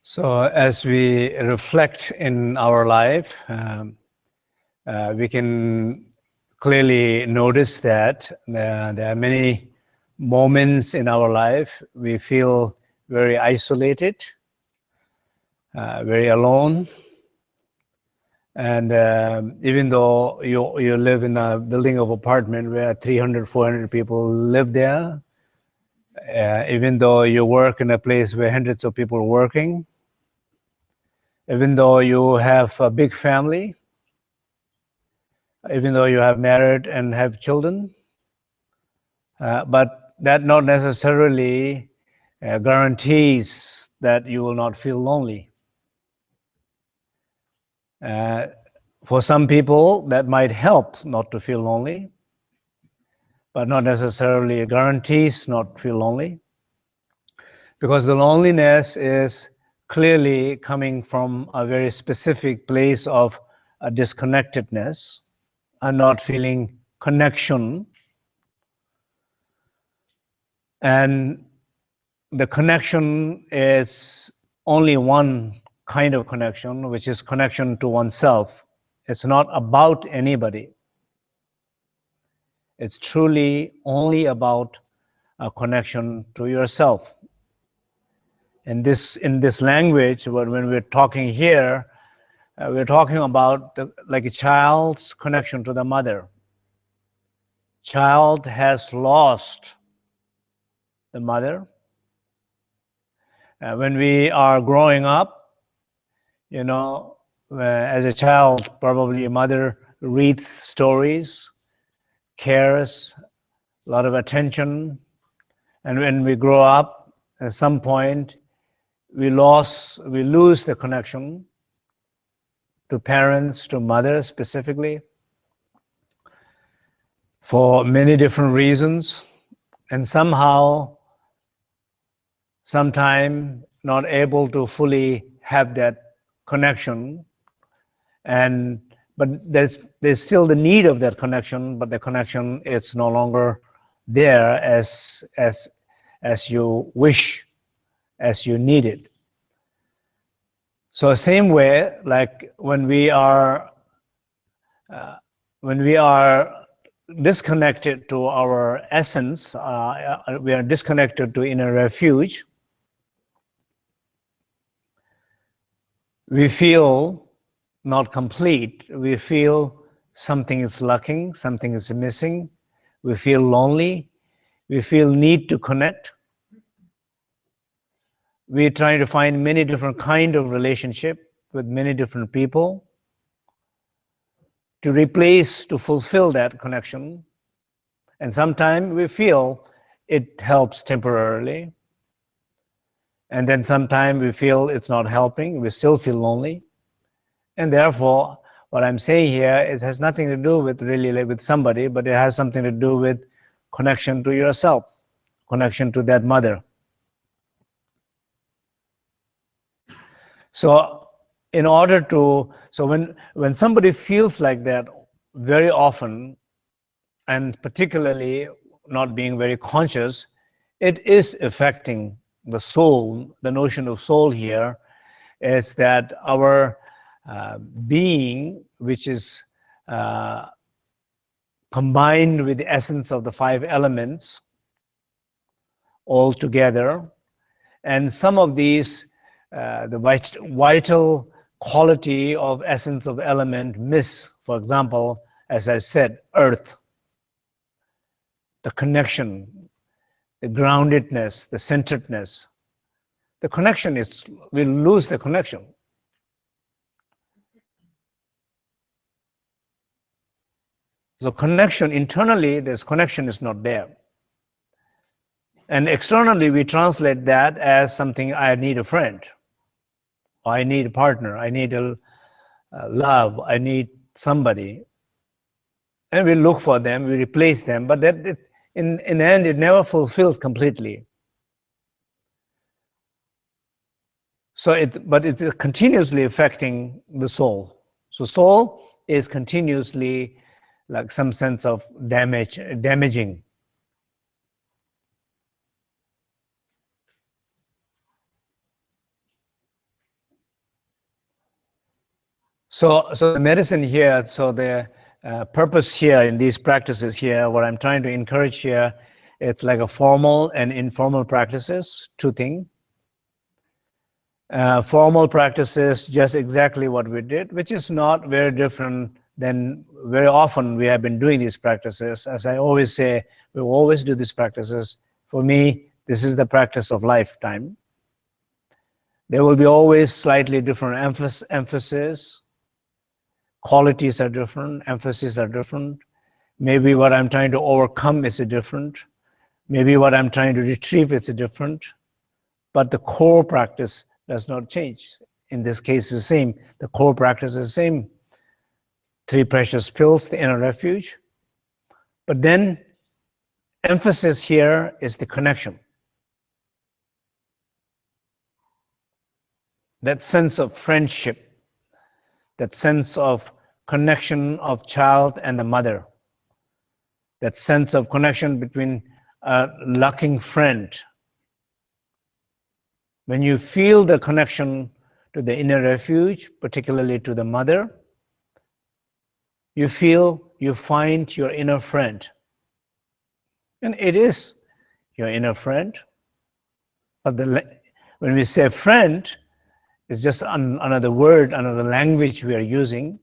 So as we reflect in our life, we can clearly notice that there are many moments in our life we feel very isolated, very alone. And even though you live in a building of apartment where 300, 400 people live there, even though you work in a place where hundreds of people are working, even though you have a big family, even though you have married and have children, but that not necessarily guarantees that you will not feel lonely. For some people, that might help not to feel lonely, but not necessarily guarantees not feel lonely, because the loneliness is clearly coming from a very specific place of a disconnectedness and not feeling connection. And the connection is only one kind of connection, which is connection to oneself. It's not about anybody. It's truly only about a connection to yourself. In this language, when we're talking here, we're talking about like a child's connection to the mother. Child has lost the mother. When we are growing up, you know, as a child, probably a mother reads stories, cares, a lot of attention. And when we grow up, at some point, we lose the connection to parents, to mother specifically, for many different reasons, and sometime not able to fully have that connection. But there's still the need of that connection, but the connection is no longer there as you wish, as you need it. So same way, like when we are disconnected to our essence, we are disconnected to inner refuge, we feel not complete. We feel something is lacking, something is missing. We feel lonely. We feel need to connect. We're trying to find many different kind of relationship with many different people to fulfill that connection. And sometimes we feel it helps temporarily. And then sometimes we feel it's not helping. We still feel lonely. And therefore, what I'm saying here, it has nothing to do with really with somebody, but it has something to do with connection to yourself, connection to that mother. So when somebody feels like that very often, and particularly not being very conscious, it is affecting the soul. The notion of soul here is that our being, which is combined with the essence of the 5 elements all together, and some of these, the vital quality of essence of element miss. For example, as I said, earth, the connection, the groundedness, the centeredness. The connection we lose the connection. So connection, internally, this connection is not there. And externally, we translate that as something, I need a friend, or I need a partner, I need a love, I need somebody. And we look for them, we replace them, but in the end, it never fulfills completely. But it's continuously affecting the soul. So soul is continuously like some sense of damaging. So the medicine here, so the purpose here in these practices here, what I'm trying to encourage here, it's like a formal and informal practices, two things. Formal practices, just exactly what we did, which is not very different than very often we have been doing these practices. As I always say, we always do these practices. For me, this is the practice of lifetime. There will be always slightly different emphasis. Qualities are different, emphases are different. Maybe what I'm trying to overcome is different. Maybe what I'm trying to retrieve is different. But the core practice does not change. In this case, it's the same. The core practice is the same. 3 precious pills, the inner refuge. But then, emphasis here is the connection. That sense of friendship, that sense of connection of child and the mother, that sense of connection between a loving friend. When you feel the connection to the inner refuge, particularly to the mother, you feel you find your inner friend. And it is your inner friend. But when we say friend, it's just another word, another language we are using.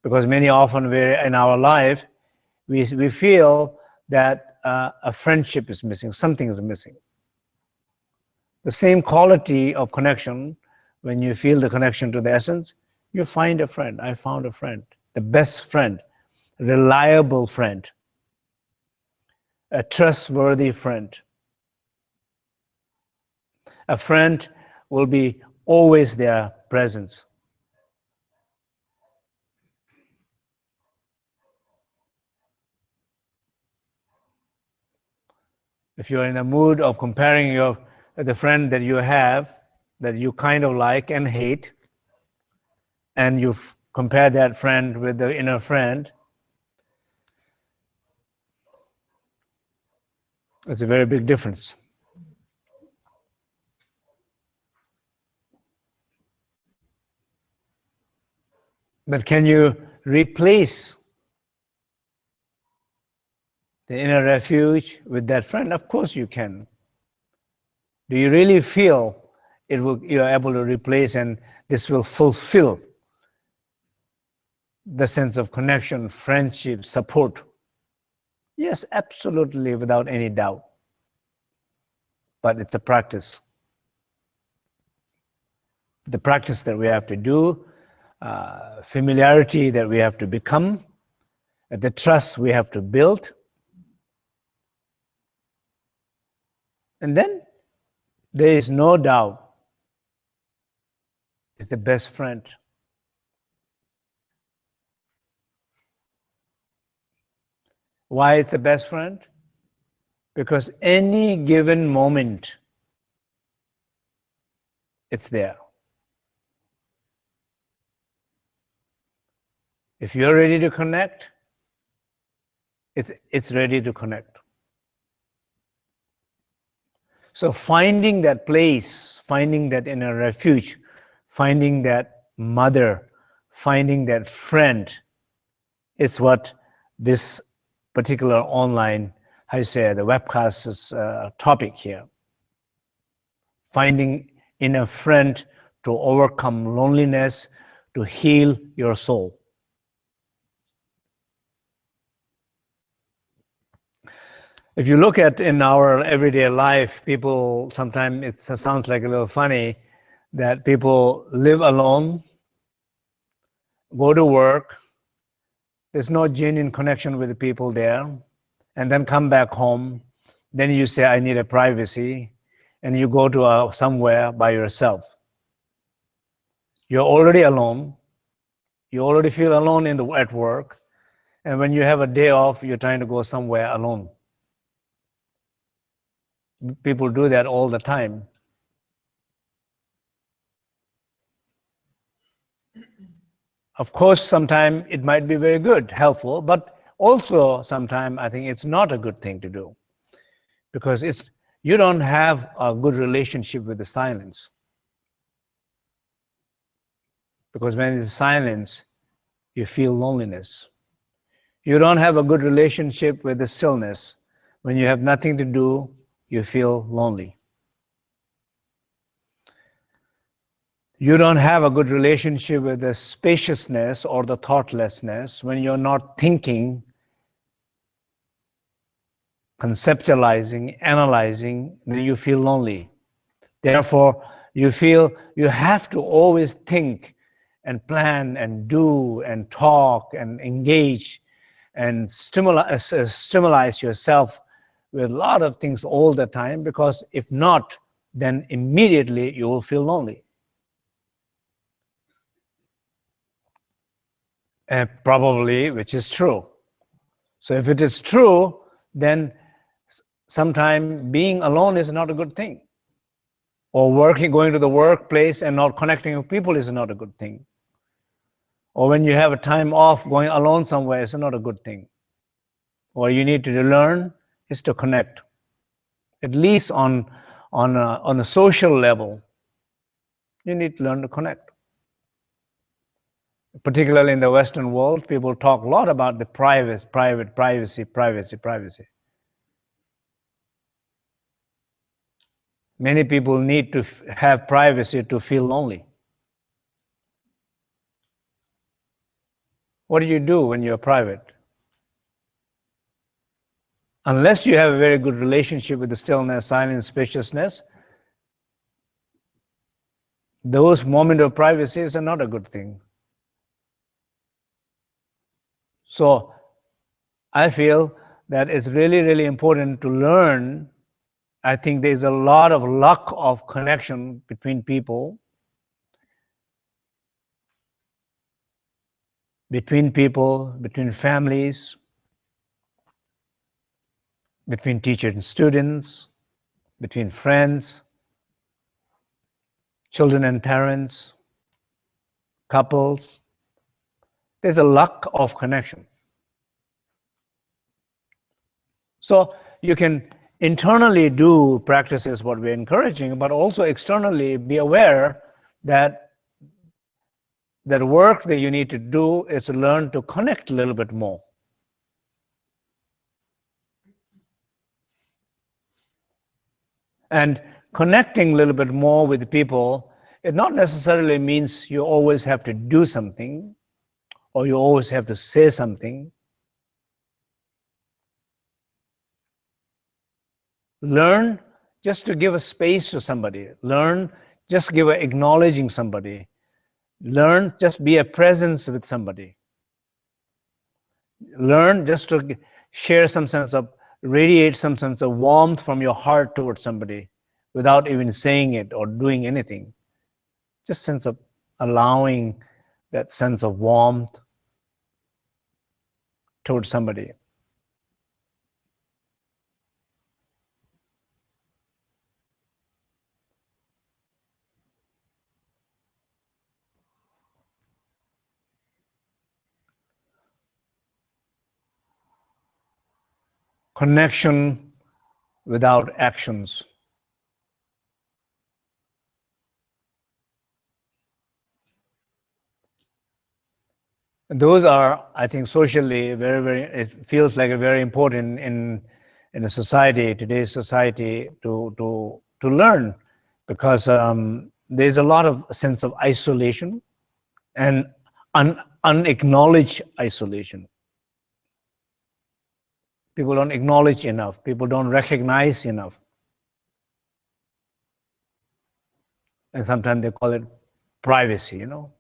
Because many often in our life, we feel that a friendship is missing, something is missing. The same quality of connection, when you feel the connection to the essence, you find a friend. I found a friend, the best friend, reliable friend, a trustworthy friend. A friend will be always their presence. If you're in a mood of comparing the friend that you have, that you kind of like and hate, and you compare that friend with the inner friend, it's a very big difference. But can you replace the inner refuge with that friend? Of course you can. Do you really feel you are able to replace, and this will fulfill the sense of connection, friendship, support? Yes, absolutely, without any doubt. But it's a practice. The practice that we have to do, familiarity that we have to become, the trust we have to build. And then there is no doubt it's the best friend. Why it's the best friend? Because any given moment, it's there. If you're ready to connect, it's ready to connect. So finding that place, finding that inner refuge, finding that mother, finding that friend, it's what this particular online, how you say, the webcast is topic here. Finding inner friend to overcome loneliness, to heal your soul. If you look at in our everyday life, people, sometimes it sounds like a little funny that people live alone, go to work, there's no genuine connection with the people there, and then come back home, then you say, I need a privacy, and you go to somewhere by yourself. You're already alone, you already feel alone at work, and when you have a day off, you're trying to go somewhere alone. People do that all the time. Of course, sometimes it might be very good, helpful, but also sometimes I think it's not a good thing to do, because you don't have a good relationship with the silence. Because when it's silence, you feel loneliness. You don't have a good relationship with the stillness. When you have nothing to do, you feel lonely. You don't have a good relationship with the spaciousness or the thoughtlessness. When you're not thinking, conceptualizing, analyzing, then you feel lonely. Therefore, you feel you have to always think and plan and do and talk and engage and stimulate yourself with a lot of things all the time, because if not, then immediately you will feel lonely. And probably, which is true. So if it is true, then sometimes being alone is not a good thing. Or going to the workplace and not connecting with people is not a good thing. Or when you have a time off, going alone somewhere is not a good thing. What you need to learn is to connect, at least on a social level. You need to learn to connect. Particularly in the Western world, people talk a lot about the privacy. Many people need to have privacy to feel lonely. What do you do when you're private? Unless you have a very good relationship with the stillness, silence, spaciousness, those moments of privacy are not a good thing. So I feel that it's really, really important to learn. I think there's a lot of lack of connection between people, between families, between teachers and students, between friends, children and parents, couples. There's a lack of connection. So you can internally do practices, what we're encouraging, but also externally be aware that the work that you need to do is to learn to connect a little bit more. And connecting a little bit more with people, it not necessarily means you always have to do something or you always have to say something. Learn just to give a space to somebody. Learn just give a acknowledging somebody. Learn just be a presence with somebody. Learn just to share some sense of, radiate some sense of warmth from your heart towards somebody without even saying it or doing anything. Just sense of allowing that sense of warmth towards somebody. Connection without actions. Those are, I think, socially very, very, it feels like a very important in a society, today's society, to learn, because there's a lot of sense of isolation and unacknowledged isolation. People don't acknowledge enough. People don't recognize enough. And sometimes they call it privacy, you know.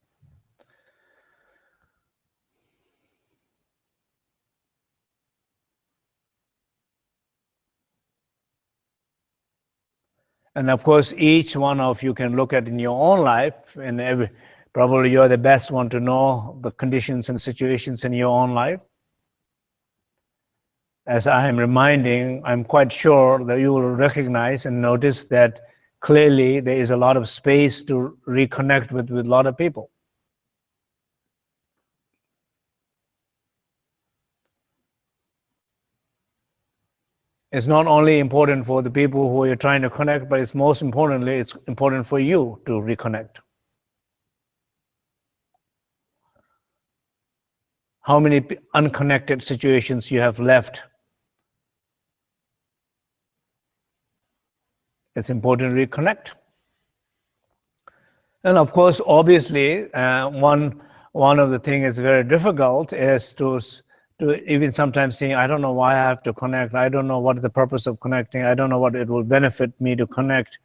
And of course, each one of you can look at in your own life, and probably you're the best one to know the conditions and situations in your own life. As I am reminding, I'm quite sure that you will recognize and notice that clearly there is a lot of space to reconnect with a lot of people. It's not only important for the people who you're trying to connect, but it's most importantly, it's important for you to reconnect. how many unconnected situations you have left. It's important to reconnect. And of course, obviously, one of the things that's very difficult is to even sometimes saying, I don't know why I have to connect. I don't know what is the purpose of connecting. I don't know what it will benefit me to connect.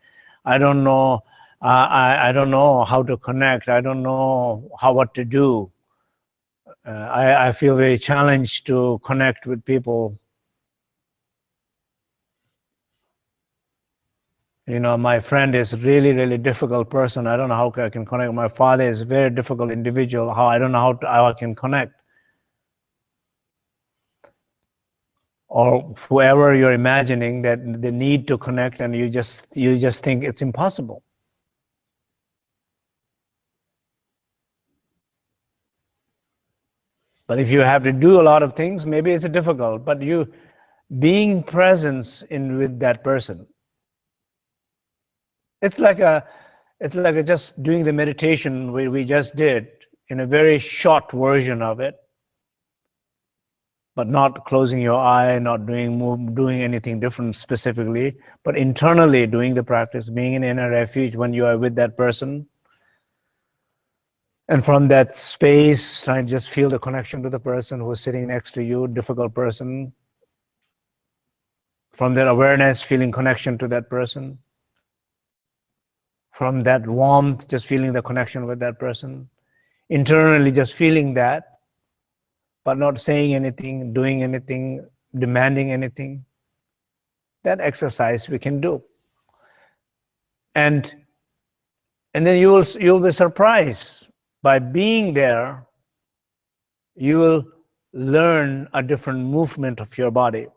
I don't know. I don't know how to connect. I don't know what to do. I feel very challenged to connect with people. You know, my friend is really, really difficult person. I don't know how I can connect. My father is a very difficult individual. I don't know how I can connect. Or whoever you're imagining that the need to connect, and you just think it's impossible. But if you have to do a lot of things, maybe it's difficult. But you being present with that person. It's like just doing the meditation we just did in a very short version of it, but not closing your eye, not doing anything different specifically, but internally doing the practice, being in inner refuge when you are with that person. And from that space, trying to just feel the connection to the person who is sitting next to you, difficult person. From that awareness, feeling connection to that person. From that warmth, just feeling the connection with that person. Internally, just feeling that, but not saying anything, doing anything, demanding anything. That exercise we can do. And then you'll be surprised. By being there, you will learn a different movement of your body.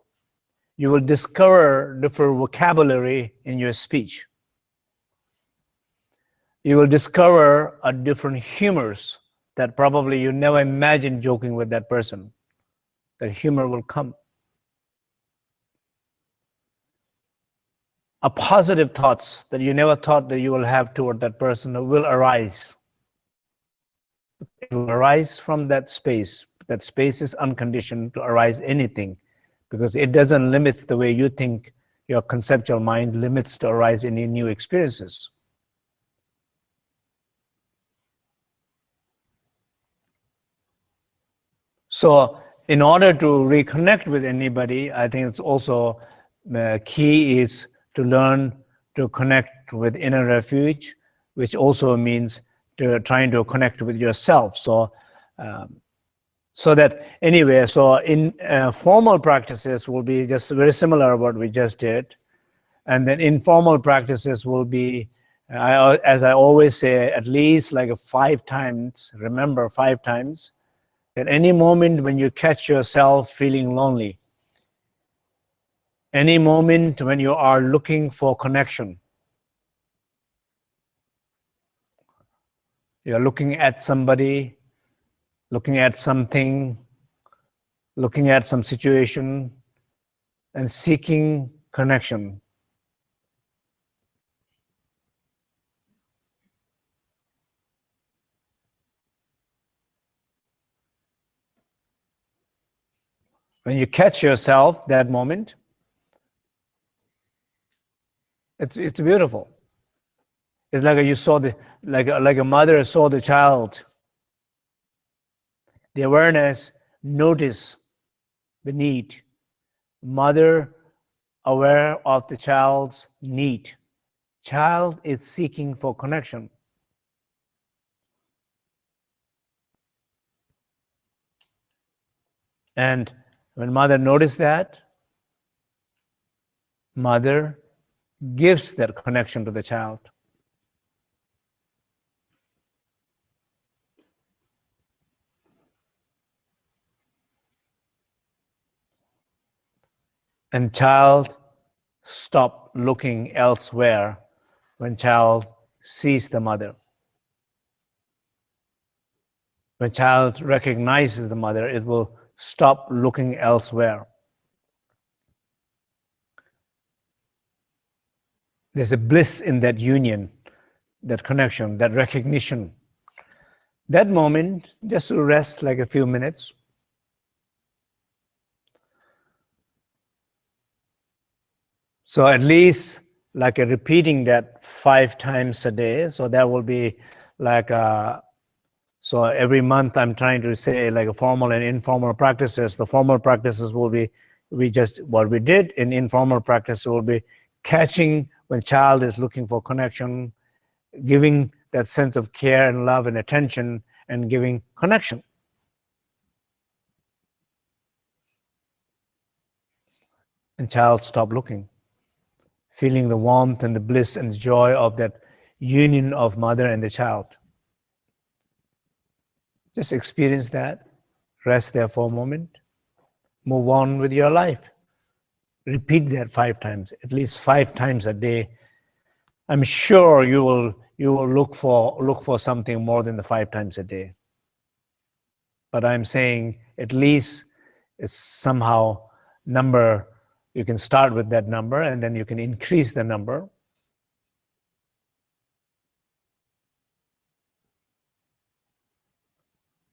You will discover different vocabulary in your speech. You will discover a different humors that probably you never imagined joking with that person. That humor will come. A positive thoughts that you never thought that you will have toward that person will arise. It will arise from that space. That space is unconditioned to arise anything, because it doesn't limit the way you think. Your conceptual mind limits to arise any new experiences. So in order to reconnect with anybody, I think it's also key is to learn to connect with inner refuge, which also means trying to connect with yourself. So that anyway, so in formal practices will be just very similar to what we just did. And then informal practices will be, as I always say, at least like 5 times, remember 5 times, at any moment when you catch yourself feeling lonely, any moment when you are looking for connection, you're looking at somebody, looking at something, looking at some situation, and seeking connection. When you catch yourself that moment, it's beautiful. It's like you saw like a mother saw the child. The awareness, notice the need. Mother aware of the child's need. Child is seeking for connection. And when mother notices that, mother gives that connection to the child. And child stop looking elsewhere when child sees the mother. When child recognizes the mother, it will stop looking elsewhere. There's a bliss in that union, that connection, that recognition. That moment, just to rest like a few minutes, So at least like repeating that 5 times a day. So that will be like so every month I'm trying to say like a formal and informal practices. The formal practices will be what we did. In informal practice will be catching when child is looking for connection, giving that sense of care and love and attention, and giving connection. And child stop looking, feeling the warmth and the bliss and the joy of that union of mother and the child. Just experience that, rest there for a moment, move on with your life. Repeat that 5 times, at least 5 times a day. I'm sure you will look for something more than the 5 times a day. But I'm saying at least it's somehow number. You can start with that number and then you can increase the number.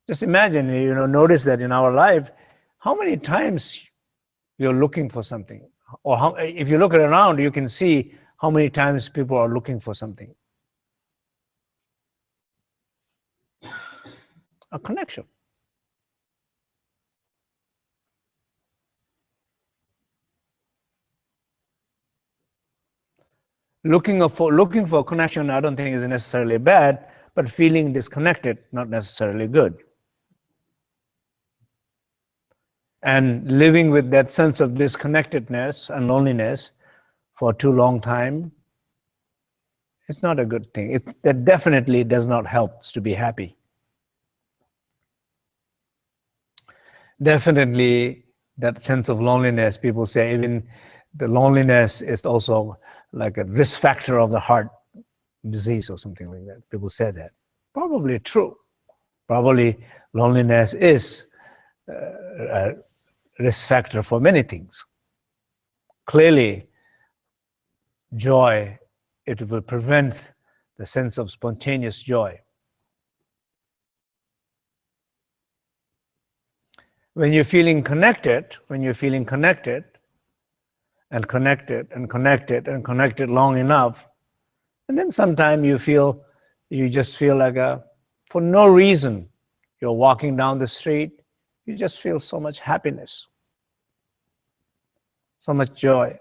Just imagine, notice that in our life, how many times you're looking for something, or if you look around, you can see how many times people are looking for something. A connection. Looking for a connection, I don't think is necessarily bad, but feeling disconnected, not necessarily good. And living with that sense of disconnectedness and loneliness for too long time, it's not a good thing. That definitely does not help to be happy. Definitely that sense of loneliness, people say even the loneliness is also like a risk factor of the heart disease or something like that. People say that. Probably true. Probably loneliness is a risk factor for many things. Clearly, joy, it will prevent the sense of spontaneous joy. When you're feeling connected, and connected long enough, and then sometimes you just feel like for no reason, you're walking down the street, you just feel so much happiness, so much joy.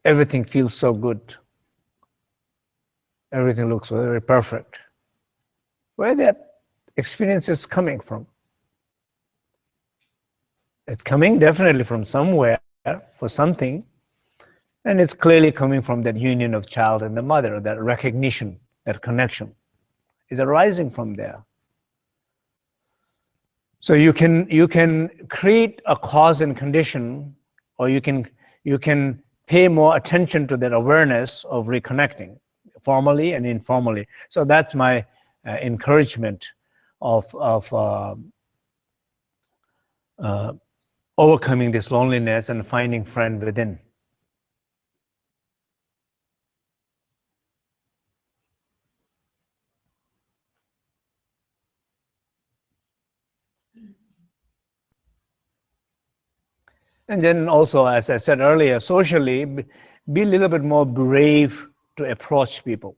Everything feels so good. Everything looks very perfect. Where that experience is coming from? It's coming definitely from somewhere, for something, and it's clearly coming from that union of child and the mother, that recognition, that connection is arising from there. So you can create a cause and condition, or you can pay more attention to that awareness of reconnecting, formally and informally. So that's my encouragement of overcoming this loneliness and finding friend within. And then also, as I said earlier, socially, be a little bit more brave to approach people,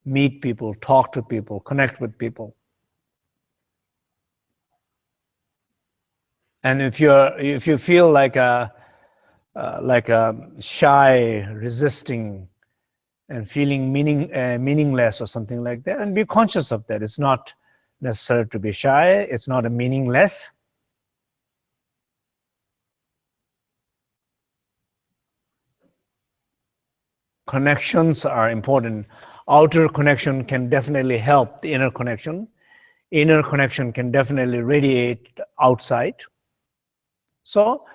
meet people, talk to people, connect with people. And if you feel like a shy, resisting, and feeling meaningless or something like that, and be conscious of that. It's not necessary to be shy. It's not a meaningless. Connections are important. Outer connection can definitely help the inner connection. Inner connection can definitely radiate outside. So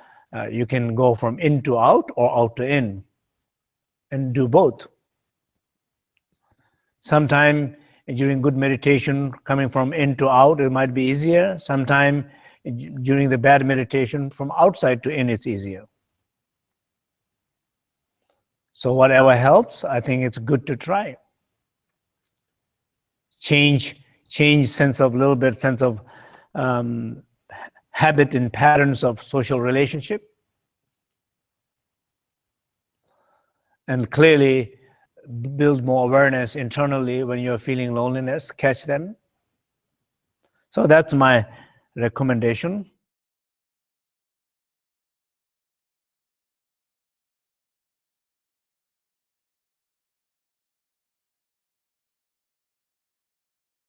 you can go from in to out or out to in and do both. Sometime during good meditation, coming from in to out, it might be easier. Sometime during the bad meditation, from outside to in, it's easier. So whatever helps, I think it's good to try. Change sense of habit and patterns of social relationship, and clearly build more awareness internally when you're feeling loneliness, catch them. So that's my recommendation.